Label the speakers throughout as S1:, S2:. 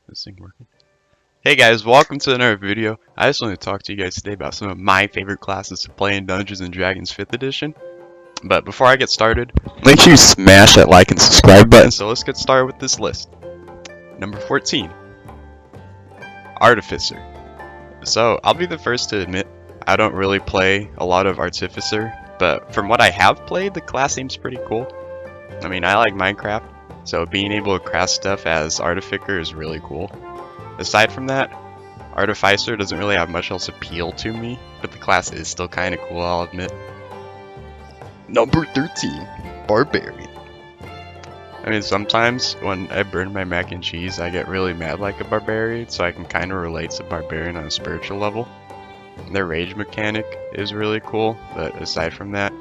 S1: This thing working? Hey guys, welcome to another video. I just want to talk to you guys today about some of my favorite classes to play in Dungeons & Dragons 5th edition. But before I get started, make sure you smash that like and subscribe button. So let's get started with this list. Number 14, Artificer. So I'll be the first to admit I don't really play a lot of Artificer, but from what I have played, the class seems pretty cool. I mean, I like Minecraft, so being able to craft stuff as Artificer is really cool. Aside from that, Artificer doesn't really have much else appeal to me, but the class is still kind of cool, I'll admit. Number 13, Barbarian. I mean, sometimes when I burn my mac and cheese, I get really mad like a Barbarian, so I can kind of relate to Barbarian on a spiritual level. Their rage mechanic is really cool, but aside from that,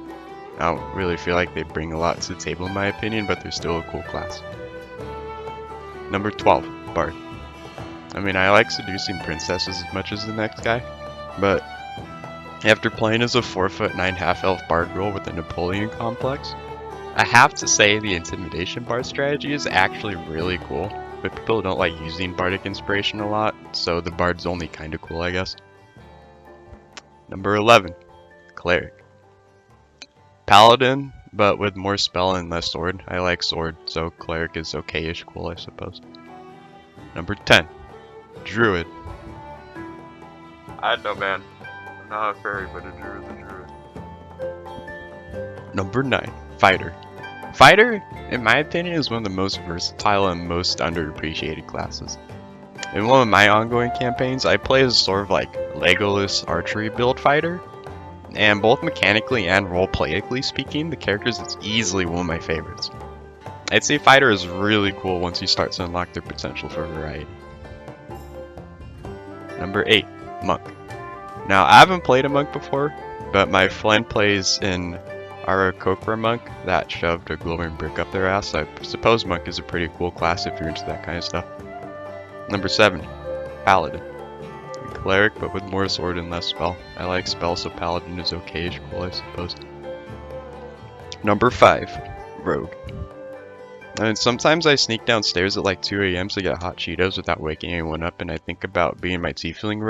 S1: I don't really feel like they bring a lot to the table in my opinion, but they're still a cool class. Number 12, Bard. I mean, I like seducing princesses as much as the next guy, but after playing as a 4'9" half-elf bard girl with a Napoleon complex, I have to say the intimidation bard strategy is actually really cool, but people don't like using bardic inspiration a lot, so the bard's only kinda cool, I guess. Number 11, Cleric. Paladin, but with more spell and less sword. I like sword, so Cleric is okay-ish cool, I suppose. Number 10, Druid. I know, man. I'm not a fairy, but a druid's a druid. Number 9, Fighter. Fighter, in my opinion, is one of the most versatile and most underappreciated classes. In one of my ongoing campaigns, I play as sort of like Legolas archery build fighter, and both mechanically and roleplayically speaking, the characters is easily one of my favorites. I'd say Fighter is really cool once you start to unlock their potential for variety. Number 8, Monk. Now, I haven't played a monk before, but my friend plays in Aarakocra monk that shoved a glowing brick up their ass, so I suppose monk is a pretty cool class if you're into that kind of stuff. Number 7, Paladin. A cleric, but with more sword and less spell. I like spell, so Paladin is okay-ish cool, I suppose. Number 5, Rogue. I mean, sometimes I sneak downstairs at like 2 AM to get hot Cheetos without waking anyone up, and I think about being my tiefling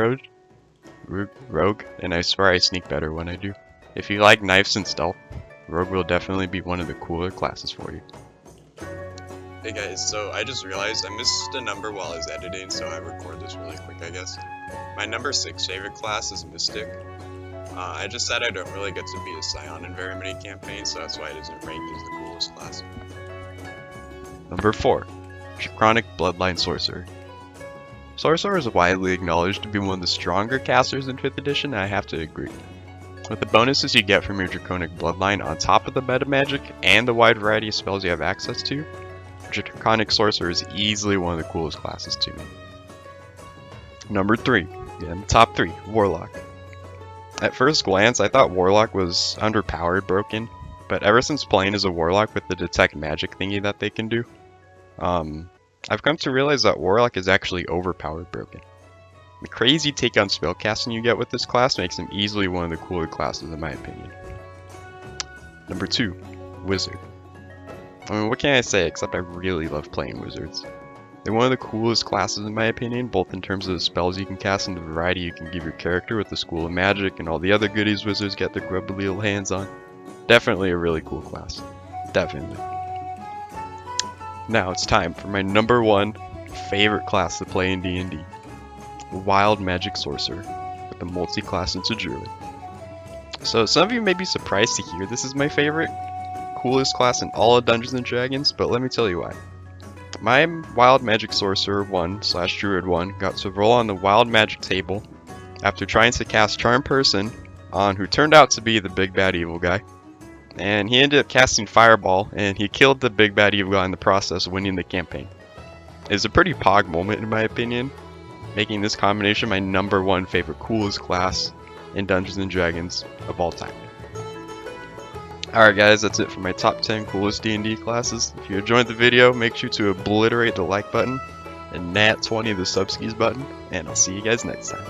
S1: rogue, and I swear I sneak better when I do. If you like knives and stealth, Rogue will definitely be one of the cooler classes for you. Hey guys, so I just realized I missed a number while I was editing, so I record this really quick, I guess. My number 6 favorite class is Mystic. I just said I don't really get to be a Scion in very many campaigns, so that's why it isn't ranked as the coolest class. Number 4, Draconic Bloodline Sorcerer. Sorcerer is widely acknowledged to be one of the stronger casters in 5th edition, and I have to agree. With the bonuses you get from your Draconic Bloodline on top of the meta magic and the wide variety of spells you have access to, Draconic Sorcerer is easily one of the coolest classes to me. Number 3, again, top 3, Warlock. At first glance, I thought Warlock was underpowered broken, but ever since playing as a Warlock with the detect magic thingy that they can do, I've come to realize that Warlock is actually overpowered broken. The crazy take on spellcasting you get with this class makes them easily one of the cooler classes in my opinion. Number 2, Wizard. I mean, what can I say except I really love playing wizards. They're one of the coolest classes in my opinion, both in terms of the spells you can cast and the variety you can give your character with the School of Magic and all the other goodies wizards get their grubby little hands on. Definitely a really cool class. Definitely. Now it's time for my number 1 favorite class to play in D&D. Wild Magic Sorcerer with the multi-class into Druid. So some of you may be surprised to hear this is my favorite, coolest class in all of Dungeons & Dragons, but let me tell you why. My Wild Magic Sorcerer 1/Druid 1 got to roll on the Wild Magic table after trying to cast Charm Person on who turned out to be the big bad evil guy. And he ended up casting Fireball, and he killed the big bad evil guy in the process, winning the campaign. It's a pretty pog moment in my opinion, making this combination my number 1 favorite coolest class in Dungeons & Dragons of all time. Alright guys, that's it for my top 10 coolest D&D classes. If you enjoyed the video, make sure to obliterate the like button and nat 20 the subskis button, and I'll see you guys next time.